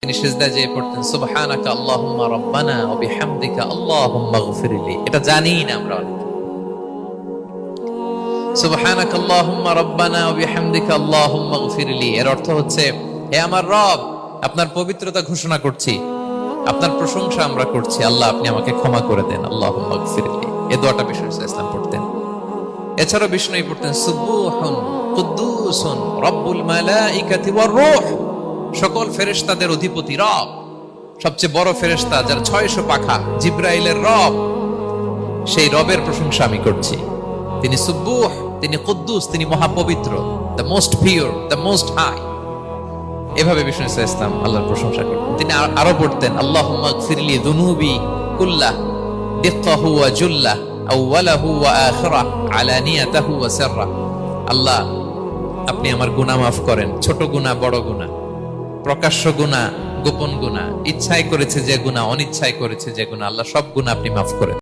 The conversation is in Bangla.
তিনি সিজদায় যেয়ে পড়তেন সুবহানাকা আল্লাহুম্মা রাব্বানা ওয়া বিহামদিকা আল্লাহুম্মা ইগফিরলি। এটা জানি না আমরা অনেকে। সুবহানাকা আল্লাহুম্মা রাব্বানা ওয়া বিহামদিকা আল্লাহুম্মা ইগফিরলি এর অর্থ হচ্ছে, হে আমার রব, আপনার পবিত্রতা ঘোষণা করছি, আপনার প্রশংসা আমরা করছি, আল্লাহ আপনি আমাকে ক্ষমা করে দেন, আল্লাহুম্মা ইগফিরলি। এই দোয়াটা বিষ্ণু ইসলাম পড়তেন। এছাড়াও বিষ্ণু পড়তেন সুবহুন কুদ্দুসুন রব্বুল মালাইকাতি ওয়ার রূহ, সকল ফেরেশতাদের অধিপতি রব, সবচেয়ে বড় ফেরেশতা যার 600 পাখা, জিবরাইলের রব, সেই রবের প্রশংসা আমি করছি। তিনি সুবুহ, তিনি কুদ্দুস, তিনি মহাপবিত্র, the most pure, the most high. এভাবে বিষ্ণু ইসলাম আল্লাহর প্রশংসা করতেন। তিনি আরো পড়তেন আল্লাহুম্মা ইগফিরলি যুনুবি কুল্লাহ দিক্কাহু ওয়া জুল্লাহ আউওয়ালাহু ওয়া আখিরাহ আলানিয়াতাহু ওয়া সিররাহ। আল্লাহ আপনি আমার গুনাহ মাফ করেন, ছোট গুনাহ, বড় গুনাহ, প্রকাশ্য গুনাহ, গোপন গুনাহ, ইচ্ছায় করেছে যে গুনাহ, অনিচ্ছায় করেছে যে গুনাহ, আল্লাহ সব গুনাহ আপনি মাফ করেন।